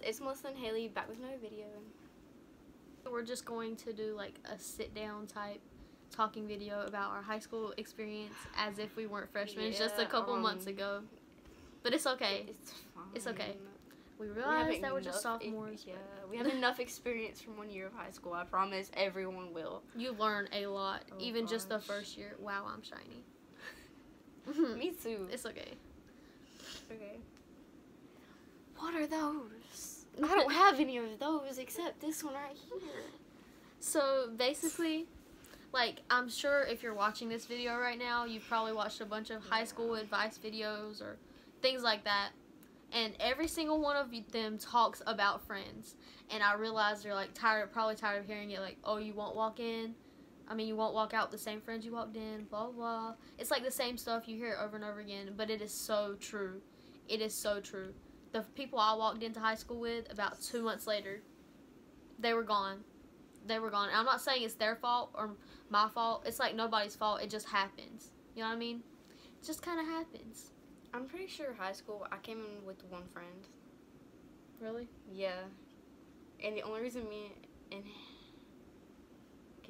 it's Melissa and Haley back with another video. We're just going to do like a sit down type talking video about our high school experience as if we weren't freshmen just a couple months ago. But it's okay. It's fine. It's okay. We realize that we're just sophomores. We have enough experience from 1 year of high school. I promise everyone will. You learn a lot, even just the first year. Wow, I'm shiny. Me too. It's okay. Okay. What are those? I don't have any of those except this one right here. So basically, like, I'm sure if you're watching this video right now, you've probably watched a bunch of high school advice videos or things like that. And every single one of them talks about friends. And I realize you're like probably tired of hearing it, like, oh, you won't walk in. I mean, you won't walk out with the same friends you walked in, blah, blah. It's like the same stuff. You hear it over and over again. But it is so true. It is so true. The people I walked into high school with, about 2 months later, they were gone. They were gone. And I'm not saying it's their fault or my fault. It's like nobody's fault. It just happens. You know what I mean? It just kind of happens. I'm pretty sure high school, I came in with one friend. Really? Yeah. And the only reason give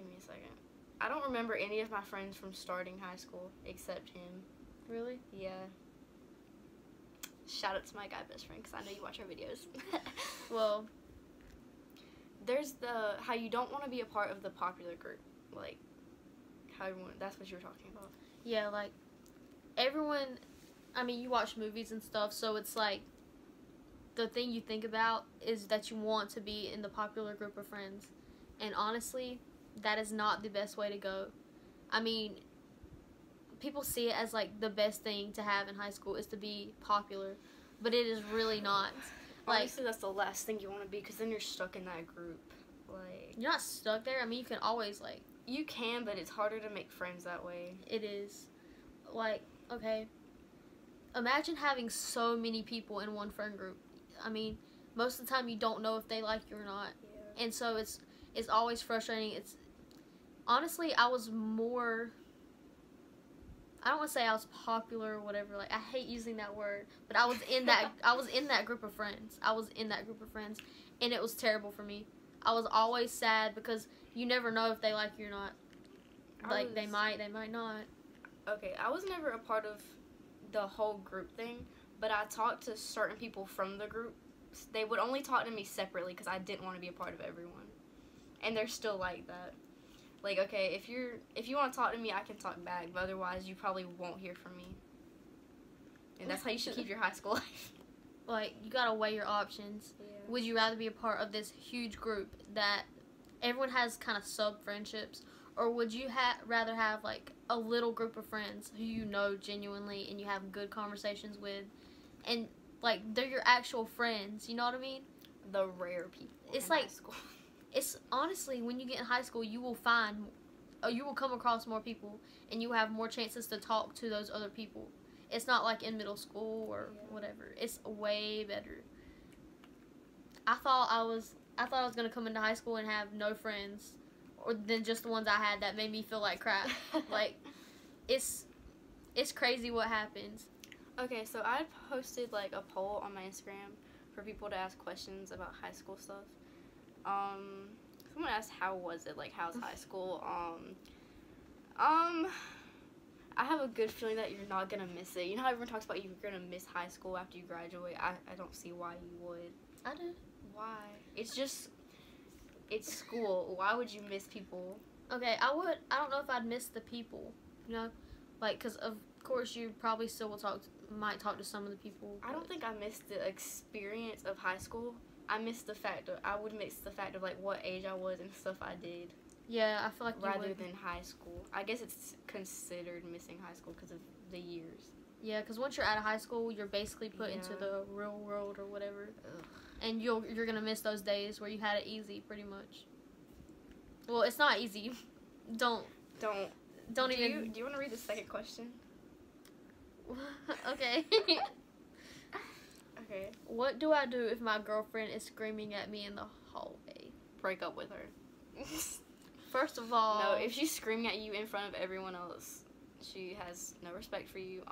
me a second. I don't remember any of my friends from starting high school except him. Really? Yeah. Shout out to my guy best friend because I know you watch our videos. Well, there's how you don't want to be a part of the popular group. Like, how everyone, that's what you were talking about. Yeah, like, everyone, I mean, you watch movies and stuff, so it's like, the thing you think about is that you want to be in the popular group of friends. And honestly, that is not the best way to go. I mean, people see it as like the best thing to have in high school is to be popular, but it is really not. Like, honestly, that's the last thing you want to be because then you're stuck in that group. Like, you're not stuck there. I mean, you can always, like, you can, but it's harder to make friends that way. It is. Like, okay, imagine having so many people in one friend group. I mean, most of the time you don't know if they like you or not. Yeah. And so it's always frustrating. It's honestly, I was more, I don't want to say I was popular or whatever. Like, I hate using that word, but I was in that group of friends. I was in that group of friends, and it was terrible for me. I was always sad because you never know if they like you or not. Like, they might not. Okay, I was never a part of the whole group thing, but I talked to certain people from the group. They would only talk to me separately because I didn't want to be a part of everyone. And they're still like that. Like, okay, if you want to talk to me, I can talk back, but otherwise you probably won't hear from me. And that's how you should keep your high school life. Like, you gotta weigh your options. Yeah. Would you rather be a part of this huge group that everyone has kind of sub-friendships, or would you rather have, like, a little group of friends who you know genuinely and you have good conversations with, and, like, they're your actual friends, you know what I mean? The rare people it's in like, high school. It's, honestly, when you get in high school, you will come across more people, and you have more chances to talk to those other people. It's not like in middle school or whatever. It's way better. I thought I was gonna come into high school and have no friends, or than just the ones I had that made me feel like crap. Like, it's crazy what happens. Okay, so I posted like a poll on my Instagram for people to ask questions about high school stuff. Someone asked how was it, like how's high school. I have a good feeling that you're not gonna miss it. You know how everyone talks about you're gonna miss high school after you graduate? I don't see why you would. I do. Why? It's school. Why would you miss people? Okay, I don't know if I'd miss the people, you know? Like, because of course you probably still might talk to some of the people. I don't think I missed the experience of high school. I would miss the fact of like what age I was and stuff I did. Yeah, I feel like rather than high school. I guess it's considered missing high school because of the years. Yeah, because once you're out of high school, you're basically put into the real world or whatever. Ugh. And you're gonna miss those days where you had it easy, pretty much. Well, it's not easy. Don't even. Do you want to read the second question? Okay. Okay. What do I do if my girlfriend is screaming at me in the hallway? Break up with her. First of all, no. If she's screaming at you in front of everyone else, she has no respect for you.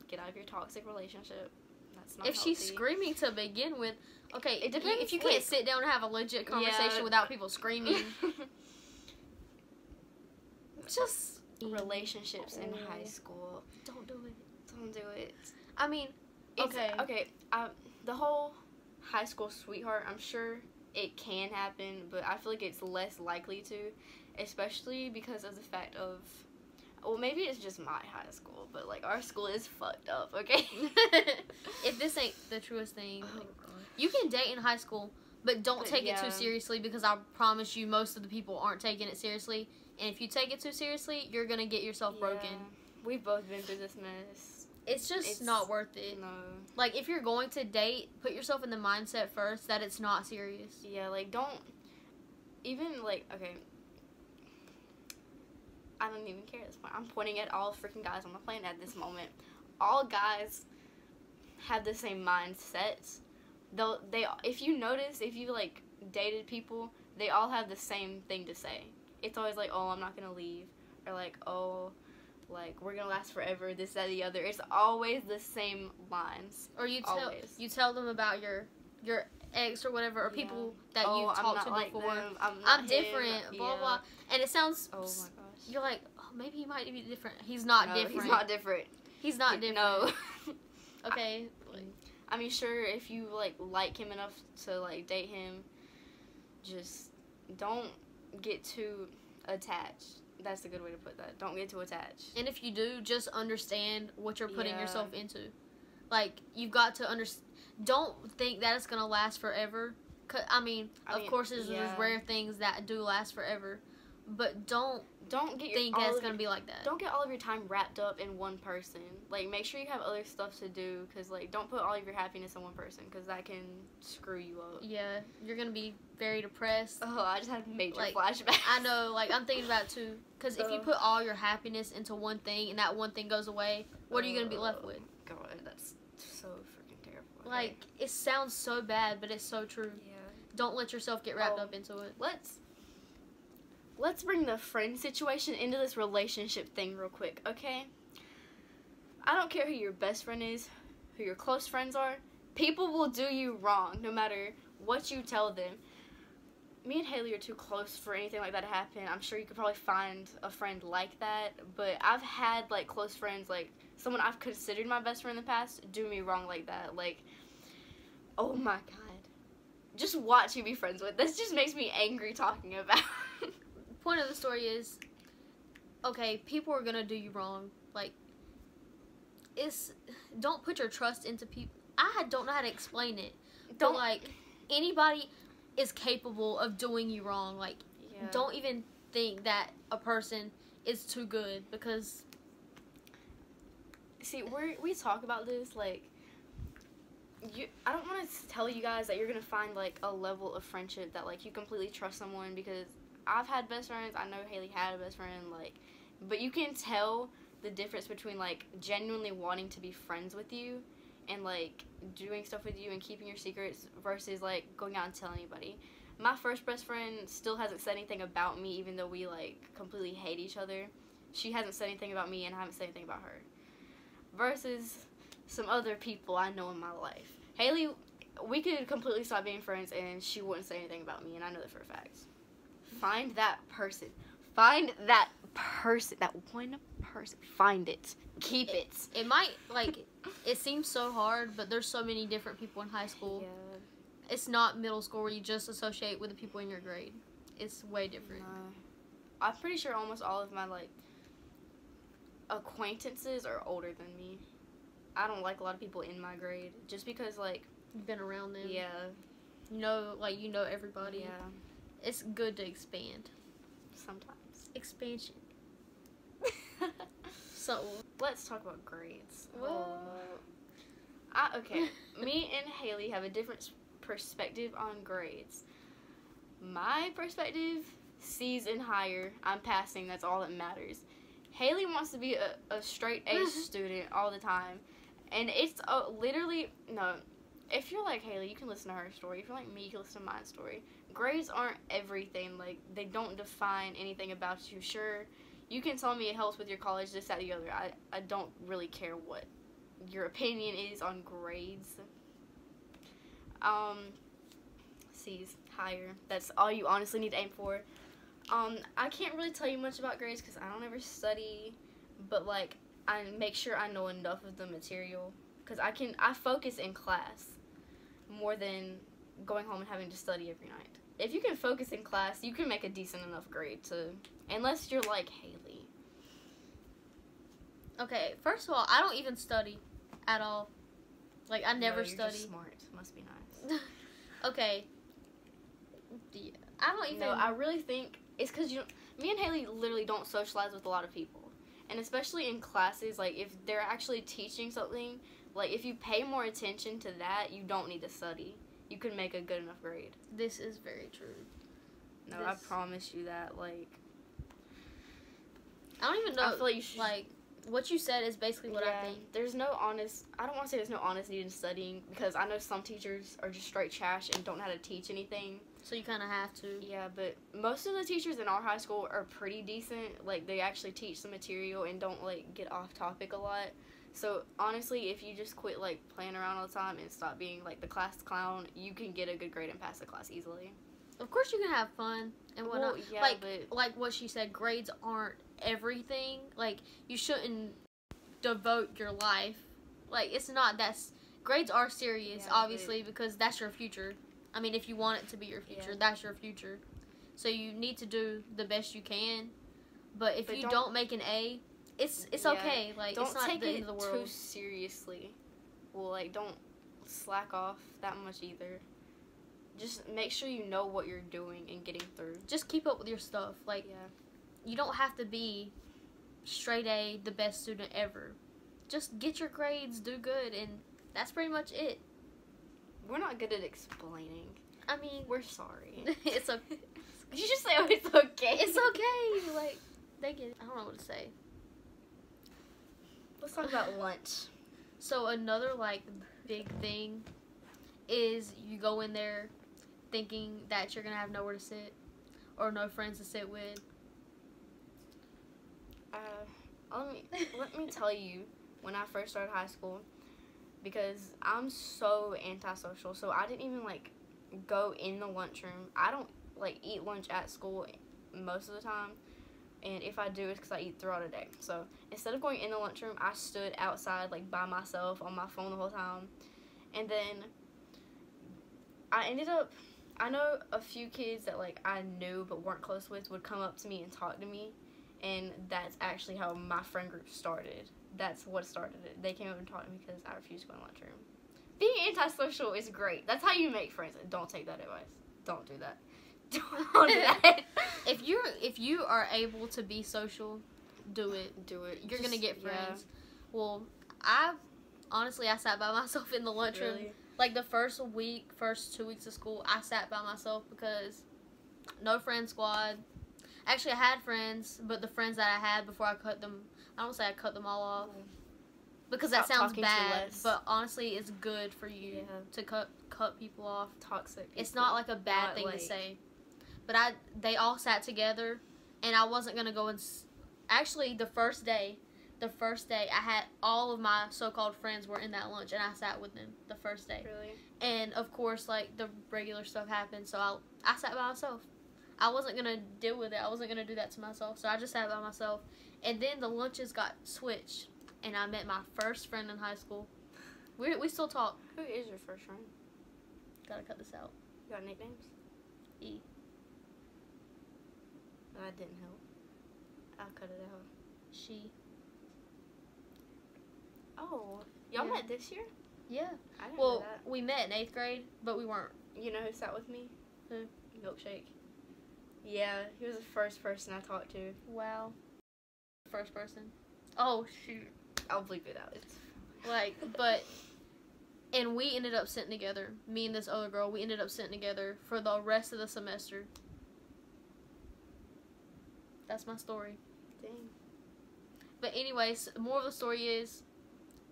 Get out of your toxic relationship. That's not If healthy. she's screaming to begin with, okay, It depends, if you can't sit down and have a legit conversation without people screaming, just relationships in high school. don't do it. Don't do it. I mean, Okay. The whole high school sweetheart, I'm sure it can happen, but I feel like it's less likely to, especially because of the fact of, well, maybe it's just my high school, but like our school is fucked up, okay? if this ain't the truest thing, Oh, like, God. you can date in high school, but don't But, take it too yeah. seriously, because I promise you most of the people aren't taking it seriously, and if you take it too seriously, you're gonna get yourself broken. We've both been through this mess. It's just It's not worth it. No. Like, if you're going to date, put yourself in the mindset first that it's not serious. Yeah, like, don't, even, like, okay, I don't even care at this point. I'm pointing at all freaking guys on the planet at this moment. All guys have the same mindsets. If you notice, if you, like, dated people, they all have the same thing to say. It's always like, oh, I'm not gonna leave, or like, oh, like, we're gonna last forever, this, that, the other. It's always the same lines. Or you Always. tell them about your ex or whatever, or Yeah. people that Oh, you've I'm talked not to like before. them. I'm I'm different, blah, Yeah. blah. And it sounds, Oh my gosh. you're like, oh, maybe he might be different. He's not different. He's not different. He's not different. No. Okay. I mean, sure, if you, like him enough to, like, date him, just don't get too attached. That's a good way to put that. Don't get too attached. And if you do, just understand what you're putting Yeah. yourself into. Like, you've got to don't think that it's going to last forever. I mean, of course, there's rare things that do last forever. But don't get think that it's going to be like that. Don't get all of your time wrapped up in one person. Like, make sure you have other stuff to do, because, like, don't put all of your happiness in one person, because that can screw you up. Yeah, you're going to be very depressed. Oh, I just had major Like, flashbacks. I know, like, I'm thinking about it too. Because if you put all your happiness into one thing and that one thing goes away, what are you going to be left with? God, that's so freaking terrible. Okay. Like, it sounds so bad, but it's so true. Yeah. Don't let yourself get wrapped up into it. Let's bring the friend situation into this relationship thing real quick, okay? I don't care who your best friend is, who your close friends are. People will do you wrong, no matter what you tell them. Me and Haley are too close for anything like that to happen. I'm sure you could probably find a friend like that, but I've had, like, close friends, like, someone I've considered my best friend in the past do me wrong like that. Like, oh my God. Just watch who you be friends with. This just makes me angry talking about. Point of the story is, okay, people are gonna do you wrong. Like, don't put your trust into people. I don't know how to explain it. But, like, anybody is capable of doing you wrong. Like, don't even think that a person is too good, because... See, we talk about this, like, I don't want to tell you guys that you're going to find, like, a level of friendship that, like, you completely trust someone, because I've had best friends. I know Haley had a best friend, like, but you can tell the difference between, like, genuinely wanting to be friends with you and, like, doing stuff with you and keeping your secrets versus, like, going out and telling anybody. My first best friend still hasn't said anything about me, even though we, like, completely hate each other. She hasn't said anything about me, and I haven't said anything about her. Versus some other people I know in my life. Haley, we could completely stop being friends, and she wouldn't say anything about me, and I know that for a fact. Find that person. Find that person. That one person. Find it. Keep it. It might, like, it seems so hard, but there's so many different people in high school. Yeah. It's not middle school where you just associate with the people in your grade. It's way different. I'm pretty sure almost all of my, like, acquaintances are older than me. I don't like a lot of people in my grade just because, like... You've been around them. Yeah. You know everybody. Yeah. It's good to expand. Sometimes. Expansion. So... Let's talk about grades. Well... Okay. Me and Haley have a different perspective on grades. My perspective, C's and higher. I'm passing. That's all that matters. Haley wants to be a straight A student all the time. And it's literally, no, if you're like Haley, you can listen to her story. If you're like me, you can listen to my story. Grades aren't everything. Like, they don't define anything about you. Sure, you can tell me it helps with your college, this, that, the other. I don't really care what. your opinion is on grades. C's, higher. That's all you honestly need to aim for. I can't really tell you much about grades because I don't ever study, but like I make sure I know enough of the material because I focus in class more than going home and having to study every night. If you can focus in class, you can make a decent enough grade to, unless you're like Haley. Okay, first of all, I don't even study at all. Like, I never You're study. Just smart. Must be nice. Okay. Yeah, I don't even. No, I really think it's because me and Haley literally don't socialize with a lot of people. And especially in classes, like, if they're actually teaching something, like, if you pay more attention to that, you don't need to study. You can make a good enough grade. This is very true. No, I promise you that, like... I don't even know, I feel like you should... like, what you said is basically what I think. There's no honest... I don't want to say there's no honesty in studying, because I know some teachers are just straight trash and don't know how to teach anything. So you kind of have to. Yeah, but most of the teachers in our high school are pretty decent. Like, they actually teach the material and don't, like, get off topic a lot. So, honestly, if you just quit, like, playing around all the time and stop being, like, the class clown, you can get a good grade and pass the class easily. Of course you can have fun and whatnot. Well, yeah, like what she said, grades aren't everything. Like, you shouldn't devote your life. Like, it's not that... Grades are serious, obviously, because that's your future. I mean, if you want it to be your future, that's your future. So you need to do the best you can. But if you don't make an A, it's okay. Like, it's not the end of the world. Don't take it too seriously. Well, like, don't slack off that much either. Just make sure you know what you're doing and getting through. Just keep up with your stuff. Like, you don't have to be straight A, the best student ever. Just get your grades, do good, and that's pretty much it. We're not good at explaining. I mean... We're sorry. It's okay. Did you just say, oh, it's okay? It's okay. Like, they get it. I don't know what to say. Let's talk about lunch. So, another, like, big thing is you go in there thinking that you're going to have nowhere to sit or no friends to sit with. Let me tell you, when I first started high school, because I'm so antisocial, so I didn't even, like, go in the lunchroom. I don't, like, eat lunch at school most of the time, and if I do, it's because I eat throughout the day. So, instead of going in the lunchroom, I stood outside, like, by myself on my phone the whole time, and then I know a few kids that, like, I knew but weren't close with would come up to me and talk to me, and that's actually how my friend group started. That's what started it. They came up and talked to me because I refused to go in the lunchroom. Being antisocial is great. That's how you make friends. Don't take that advice. Don't do that. Don't do that. If you are able to be social, do it. Do it. You're gonna get friends. Yeah. Well, I sat by myself in the lunchroom. Really? Like the first 2 weeks of school, I sat by myself because no friend squad. Actually, I had friends, but the friends that I had before I cut them, I don't say I cut them all off. Because that sounds bad, but honestly, it's good for you to cut people off. Toxic people. It's not like a bad thing to say. But they all sat together, and I wasn't going to go and... Actually, the first day, I had all of my so-called friends were in that lunch, and I sat with them the first day. Really? And, of course, like, the regular stuff happened, so I sat by myself. I wasn't going to deal with it. I wasn't going to do that to myself, so I just sat by myself. And then the lunches got switched, and I met my first friend in high school. We still talk. Who is your first friend? Gotta cut this out. You got nicknames? E. That didn't help. I'll cut it out. She. Oh, y'all met this year? Yeah. I didn't know that. We met in 8th grade, but we weren't. You know who sat with me? Who? Milkshake. Yeah, he was the first person I talked to. Wow. First person. Oh, shoot. I'll bleep it out. It's like, and we ended up sitting together. Me and this other girl, we ended up sitting together for the rest of the semester. That's my story. Dang. But anyways, more of the story is,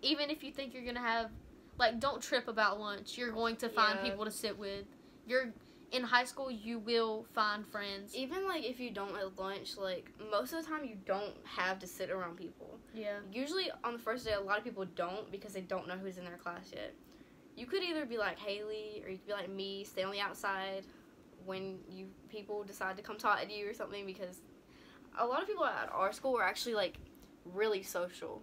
even if you think you're going to have, like, don't trip about lunch. You're going to find people to sit with. in high school, you will find friends. Even, like, if you don't at lunch, like, most of the time you don't have to sit around people. Yeah. Usually, on the first day, a lot of people don't because they don't know who's in their class yet. You could either be like Haley or you could be like me, stay on the outside when people decide to come talk to you or something, because a lot of people at our school are actually, like, really social.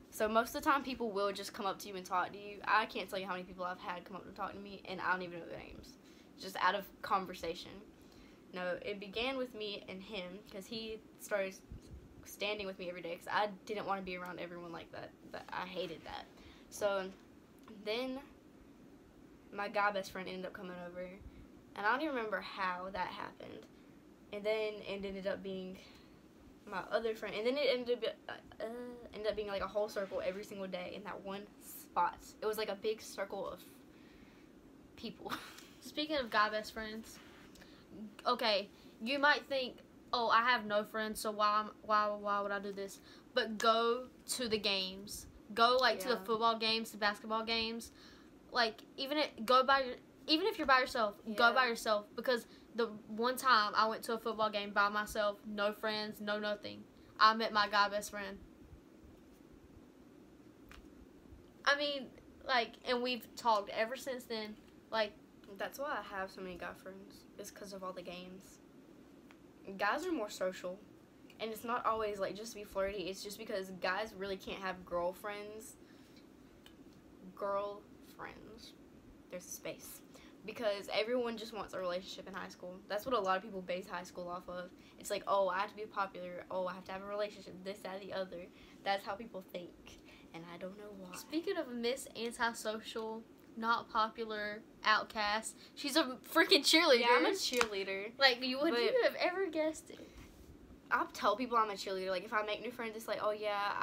So most of the time, people will just come up to you and talk to you. I can't tell you how many people I've had come up to talk to me, and I don't even know their names. Just out of conversation. No, it began with me and him, because he started standing with me every day, because I didn't want to be around everyone like that. But I hated that. So then my guy best friend ended up coming over, and I don't even remember how that happened. And then it ended up being my other friend, and then it ended up being like a whole circle every single day in that one spot. It was like a big circle of people. Speaking of guy best friends, okay, you might think, oh, I have no friends, so why would I do this? But go to the games. Go, like, to the football games, the basketball games. Like, even if you're by yourself, go by yourself. Because the one time I went to a football game by myself, no friends, no nothing, I met my guy best friend. I mean, like, and we've talked ever since then. Like, that's why I have so many guy friends. It's because of all the games. Guys are more social. And it's not always, like, just to be flirty. It's just because guys really can't have girlfriends. There's a space. Because everyone just wants a relationship in high school. That's what a lot of people base high school off of. It's like, oh, I have to be popular. Oh, I have to have a relationship. This, that, the other. That's how people think. And I don't know why. Speaking of Miss Antisocial, not popular, outcast, she's a freaking cheerleader. Yeah, I'm a cheerleader. Like, would you have ever guessed it? I'll tell people I'm a cheerleader. Like, if I make new friends, it's like, oh, yeah,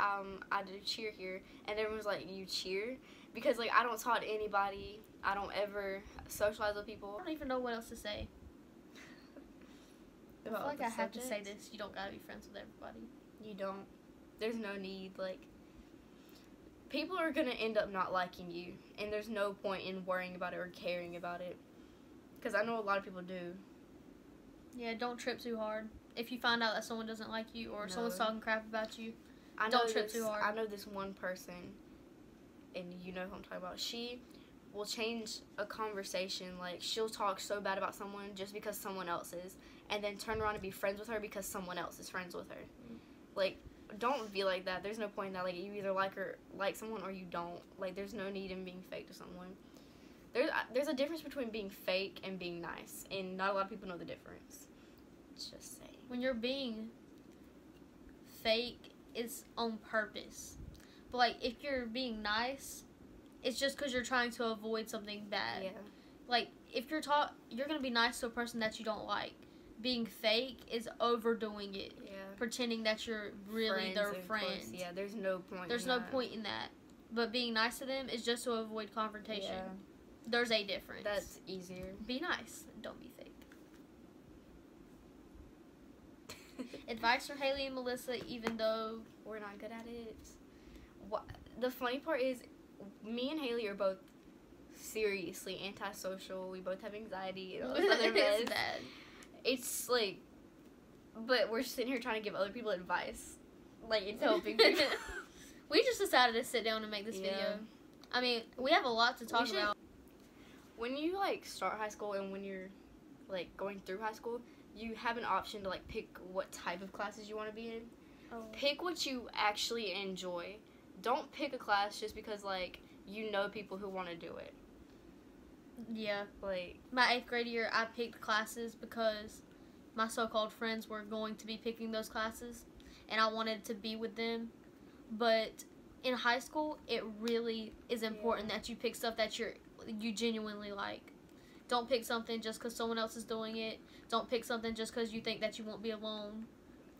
I do cheer here. And everyone's like, you cheer? Because, like, I don't talk to anybody. I don't ever socialize with people. I don't even know what else to say. I feel like I have to say this. You don't gotta be friends with everybody. You don't. There's no need. Like, people are gonna end up not liking you. And there's no point in worrying about it or caring about it. Because I know a lot of people do. Yeah, don't trip too hard. If you find out that someone doesn't like you or someone's talking crap about you, don't trip too hard. I know this one person, and you know who I'm talking about. She will change a conversation. Like, she'll talk so bad about someone just because someone else is, and then turn around and be friends with her because someone else is friends with her. Like, don't be like that. There's no point in that. Like, you either like someone or you don't. Like, there's no need in being fake to someone. There's a difference between being fake and being nice, and not a lot of people know the difference. Just saying. When you're being fake, it's on purpose. But, like, if you're being nice, it's just because you're trying to avoid something bad. Yeah. Like, if you're going to be nice to a person that you don't like. Being fake is overdoing it. Yeah. Pretending that you're really their friend. Yeah, there's no point There's no point in that. But being nice to them is just to avoid confrontation. Yeah. There's a difference. That's easier. Be nice. Don't be fake. Advice from Haley and Melissa, even though we're not good at it. The funny part is, me and Haley are both seriously antisocial. We both have anxiety and all this other mess. It's bad. It's like, but we're sitting here trying to give other people advice. Like, it's helping people. We just decided to sit down and make this video. I mean, we have a lot to talk about. When you, like, start high school and when you're, like, going through high school, you have an option to, like, pick what type of classes you want to be in. Oh. Pick what you actually enjoy. Don't pick a class just because, like, you know people who want to do it. Yeah. Like, my 8th grade year, I picked classes because my so-called friends were going to be picking those classes, and I wanted to be with them. But in high school, it really is important that you pick stuff that you genuinely like. Don't pick something just because someone else is doing it. Don't pick something just because you think that you won't be alone.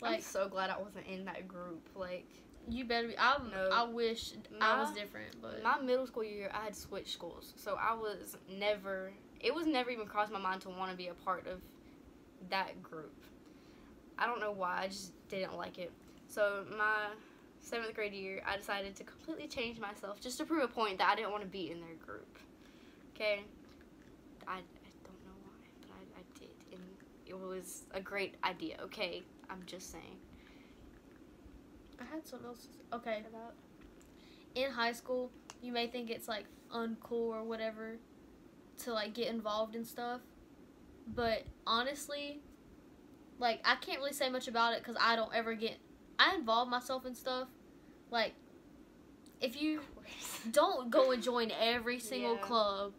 Like, I'm so glad I wasn't in that group. Like, you better be. I wish I was different. But my middle school year, I had switched schools, so it was never even crossed my mind to want to be a part of that group. I don't know why. I just didn't like it. So my 7th grade year, I decided to completely change myself just to prove a point that I didn't want to be in their group. Okay? I don't know why, but I it was a great idea. Okay, I'm just saying. I had something else. Okay. In high school, you may think it's like uncool or whatever to like get involved in stuff, but honestly, like I can't really say much about it because I don't ever get. I involve myself in stuff, like if you don't go and join every single club,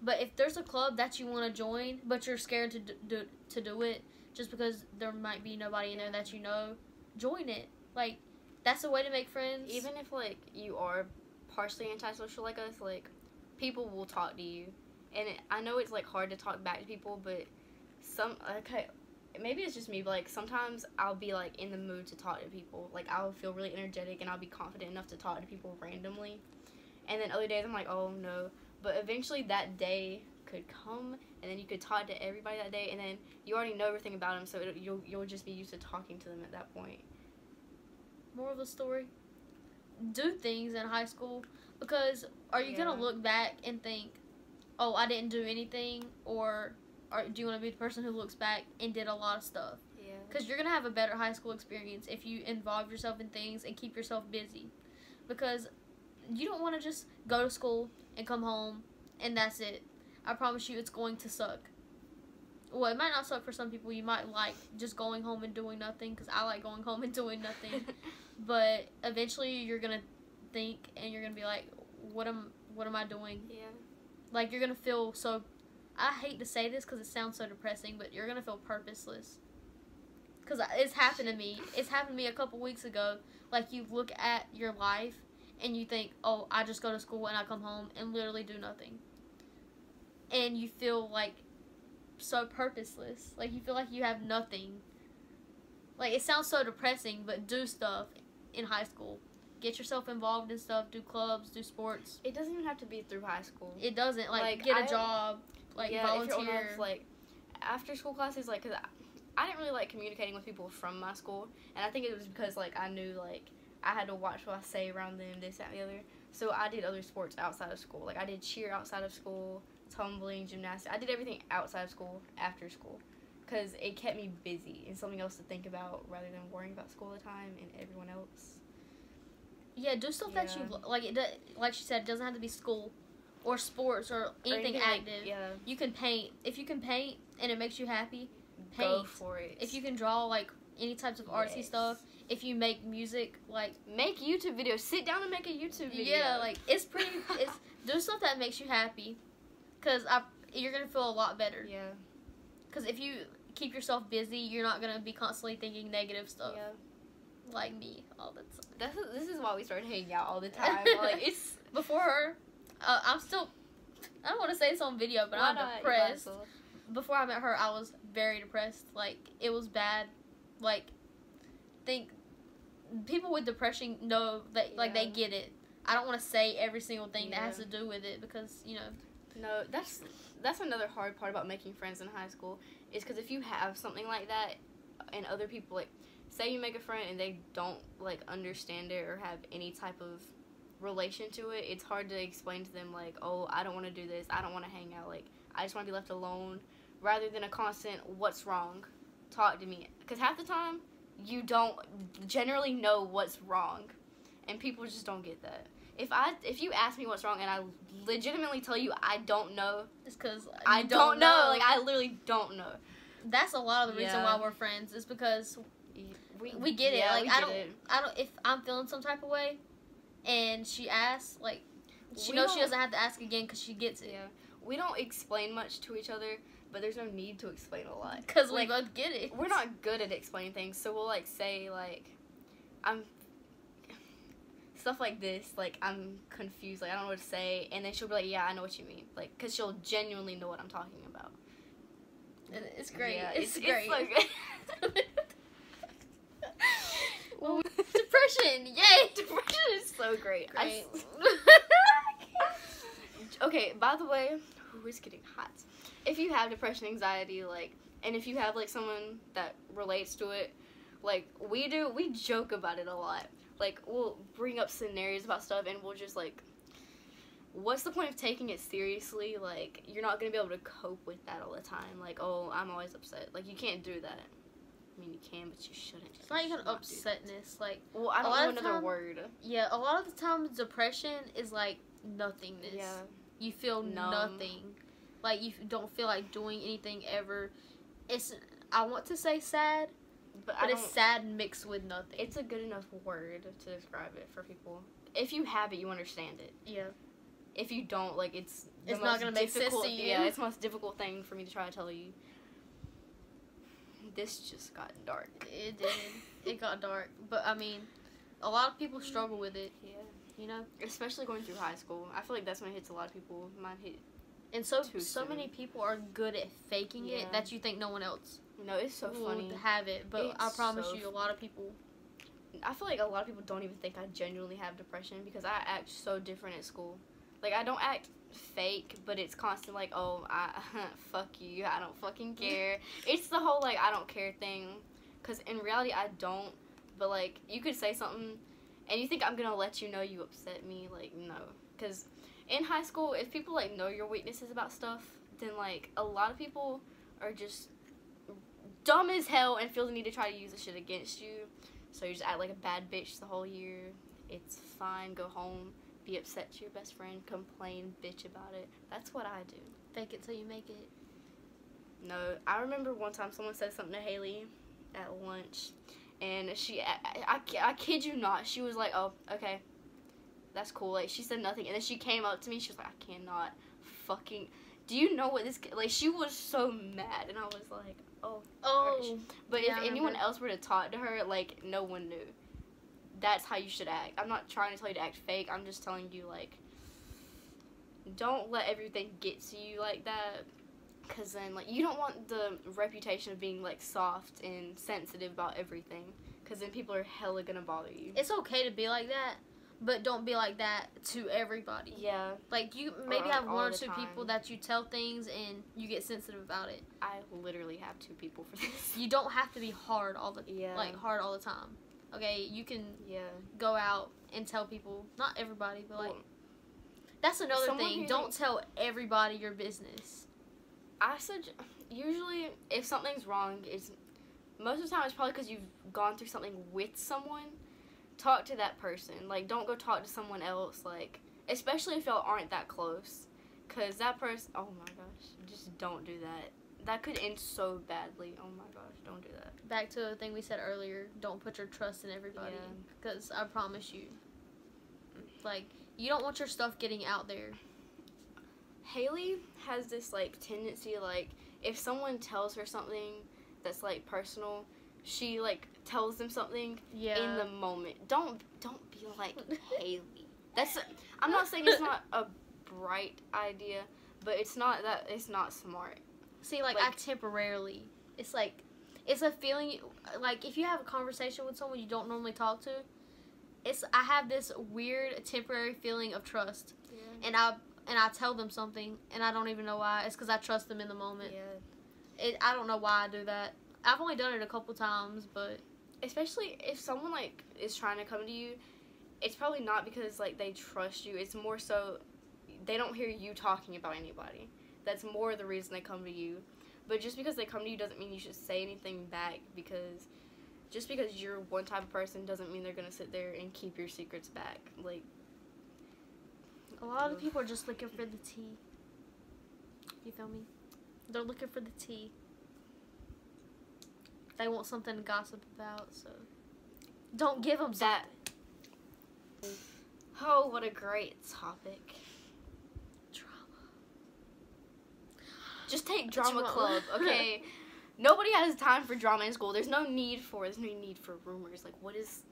but if there's a club that you want to join, but you're scared to do it just because there might be nobody in there that you know, join it. Like that's a way to make friends. Even if like you are partially antisocial like us, like people will talk to you, and I know it's like hard to talk back to people, but maybe it's just me, but like sometimes I'll be like in the mood to talk to people. Like I'll feel really energetic and I'll be confident enough to talk to people randomly, and then other days I'm like, oh no. But eventually that day could come, and then you could talk to everybody that day, and then you already know everything about them, so you'll just be used to talking to them at that point. Moral of the story: do things in high school, because are you gonna look back and think, oh, I didn't do anything, or do you want to be the person who looks back and did a lot of stuff? Yeah. Because you're gonna have a better high school experience if you involve yourself in things and keep yourself busy, because you don't want to just go to school and come home and that's it. I promise you it's going to suck. Well, it might not suck for some people. You might like just going home and doing nothing, because I like going home and doing nothing. But eventually you're going to think and you're going to be like, what am I doing? Yeah. Like you're going to feel so, I hate to say this because it sounds so depressing, but you're going to feel purposeless. Because it's happened to me. It's happened to me a couple weeks ago. Like you look at your life and you think, oh, I just go to school and I come home and literally do nothing. And you feel like so purposeless. Like you feel like you have nothing. Like it sounds so depressing, but do stuff in high school. Get yourself involved in stuff. Do clubs, do sports. It doesn't even have to be through high school. It doesn't. Like get a job. Like volunteer. If you're old enough, like after school classes, like, cause I didn't really like communicating with people from my school, and I think it was because like I knew like I had to watch what I say around them, this, that, and the other. So I did other sports outside of school. Like I did cheer outside of school, tumbling, gymnastics. I did everything outside of school, after school, because it kept me busy and something else to think about rather than worrying about school all the time and everyone else. Yeah, do stuff that you like. Like she said, it doesn't have to be school or sports or anything active. You can paint. If you can paint and it makes you happy, paint. Go for it. If you can draw like any types of artsy stuff. If you make music, like make YouTube videos. Sit down and make a YouTube video. Yeah, like it's do stuff that makes you happy, because you're gonna feel a lot better. Yeah. Because if you keep yourself busy, you're not gonna be constantly thinking negative stuff. Yeah. Like me all the time. This is why we started hanging out all the time. Like it's before her. I'm still. I don't want to say this on video, but I'm depressed. Before I met her, I was very depressed. Like it was bad. Like think. People with depression know that, like, they get it. I don't want to say every single thing that has to do with it, because, you know. No, that's another hard part about making friends in high school, is because if you have something like that, and other people, like, say you make a friend and they don't, like, understand it or have any type of relation to it, it's hard to explain to them, like, oh, I don't want to do this, I don't want to hang out, like, I just want to be left alone, rather than a constant, what's wrong? Talk to me. Because half the time, you don't generally know what's wrong, and people just don't get that. If you ask me what's wrong and I legitimately tell you I don't know, it's because I don't know. Like I literally don't know. That's a lot of the reason why we're friends. Is because we get it. Like I don't. If I'm feeling some type of way, and she asks, like she knows she doesn't have to ask again because she gets it. Yeah, we don't explain much to each other. But there's no need to explain a lot. Because we both get it. We're not good at explaining things, so we'll, like, say, like, stuff like this, like, I'm confused, like, I don't know what to say, and then she'll be like, yeah, I know what you mean. Like, because she'll genuinely know what I'm talking about. And it's great. Yeah, it's great. It's so good. Well, depression, yay! Depression is so great. Okay, by the way, it's getting hot. If you have depression, anxiety, like, and if you have, like, someone that relates to it, like, we joke about it a lot. Like, we'll bring up scenarios about stuff, and we'll just, like, what's the point of taking it seriously? Like, you're not going to be able to cope with that all the time. Like, oh, I'm always upset. Like, you can't do that. I mean, you can, but you shouldn't. It's not even upsetness. Like, well, I don't know another word. Yeah, a lot of the time, depression is like nothingness. Yeah. You feel nothing. Like, you don't feel like doing anything ever. It's, I want to say sad, but it's sad mixed with nothing. It's a good enough word to describe it for people. If you have it, you understand it. Yeah. If you don't, like, it's not going to make sense to you. Yeah, it's the most difficult thing for me to try to tell you. This just got dark. It did. It got dark. But, I mean, a lot of people struggle with it. Yeah. You know? Especially going through high school. I feel like that's when it hits a lot of people. Mine hit and so many people are good at faking it that you think no one else no, it's so funny. Have it. But it's I promise you, a lot of people... I feel like a lot of people don't even think I genuinely have depression because I act so different at school. Like, I don't act fake, but it's constant like, oh, fuck you, I don't fucking care. It's the whole, like, I don't care thing. Because in reality, I don't. But, like, you could say something, and you think I'm going to let you know you upset me. Like, no. Because in high school, if people, like, know your weaknesses about stuff, then, like, a lot of people are just dumb as hell and feel the need to try to use the shit against you. So you just act like a bad bitch the whole year. It's fine. Go home. Be upset to your best friend. Complain. Bitch about it. That's what I do. Fake it till you make it. No. I remember one time someone said something to Haley at lunch. And I kid you not, she was like, oh, okay. That's cool. Like, she said nothing. And then she came up to me. She was like, I cannot fucking... Do you know what this... Like, she was so mad. And I was like, oh. Gosh. But if anyone else were to talk to her, like, no one knew. That's how you should act. I'm not trying to tell you to act fake. I'm just telling you, like, don't let everything get to you like that. Because then, like, you don't want the reputation of being, like, soft and sensitive about everything. Because then people are hella gonna bother you. It's okay to be like that. But don't be like that to everybody. Yeah. Like, you maybe have one or two people that you tell things and you get sensitive about it. I literally have 2 people for this. You don't have to be hard all the hard all the time. Okay, you can go out and tell people, not everybody, but like that's another thing. Don't tell everybody your business. Usually if something's wrong, it's most of the time it's probably because you've gone through something with someone. Talk to that person. Like, don't go talk to someone else. Like, especially if y'all aren't that close. Because that person... Oh, my gosh. Just don't do that. That could end so badly. Oh, my gosh. Don't do that. Back to the thing we said earlier. Don't put your trust in everybody. Because I promise you. Like, you don't want your stuff getting out there. Haley has this, like, tendency, like, if someone tells her something that's, like, personal... She, like, tells them something in the moment. Don't be like Haley. I'm not saying it's not a bright idea, but it's not smart. See, like I temporarily, it's like, it's a feeling, like, if you have a conversation with someone you don't normally talk to, I have this weird temporary feeling of trust. Yeah. And I tell them something, and I don't even know why. It's because I trust them in the moment. Yeah. I don't know why I do that. I've only done it a couple times, but... Especially if someone, like, is trying to come to you, it's probably not because, like, they trust you. It's more so they don't hear you talking about anybody. That's more the reason they come to you. But just because they come to you doesn't mean you should say anything back, because just because you're one type of person doesn't mean they're going to sit there and keep your secrets back. Like... A lot of people are just looking for the tea. You feel me? They're looking for the tea. They want something to gossip about, so don't give them that. Oh, what a great topic. Drama. Just take drama club, okay? Nobody has time for drama in school. There's no need for rumors. Like, what is...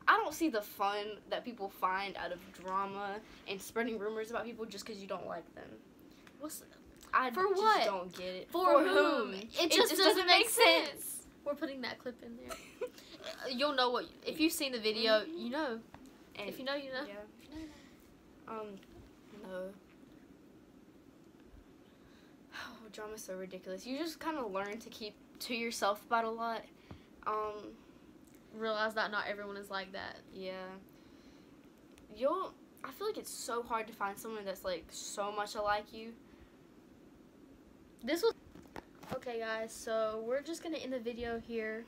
I don't see the fun that people find out of drama and spreading rumors about people just because you don't like them. I for just what? Don't get it. For whom? It just doesn't make sense. We're putting that clip in there. You'll know what... If you've seen the video, you know. And if you know, you know. Yeah. No. Oh, drama's so ridiculous. You just kind of learn to keep to yourself about a lot. Realize that not everyone is like that. Yeah. I feel like it's so hard to find someone that's like so much alike you. This was okay, guys. So we're just gonna end the video here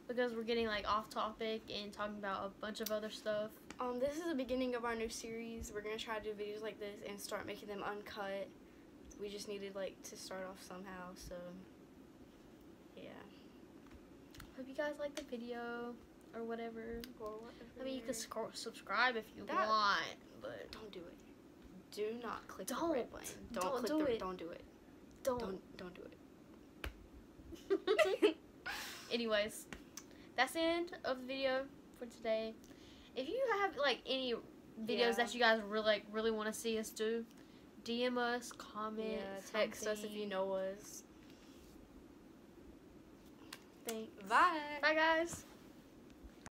because we're getting like off topic and talking about a bunch of other stuff. This is the beginning of our new series. We're gonna try to do videos like this and start making them uncut. We just needed like to start off somehow. So yeah. Hope you guys like the video or whatever. Or whatever. I mean, you can subscribe if you That- want, but Don't do it. Do not click the Don't. red button. Don't click do the, it. Don't do it. don't. Don't do it. Anyways, that's the end of the video for today. If you have like any videos that you guys really want to see us do, DM us, comment, text us if something. you know us. Thanks. Bye. Bye, guys.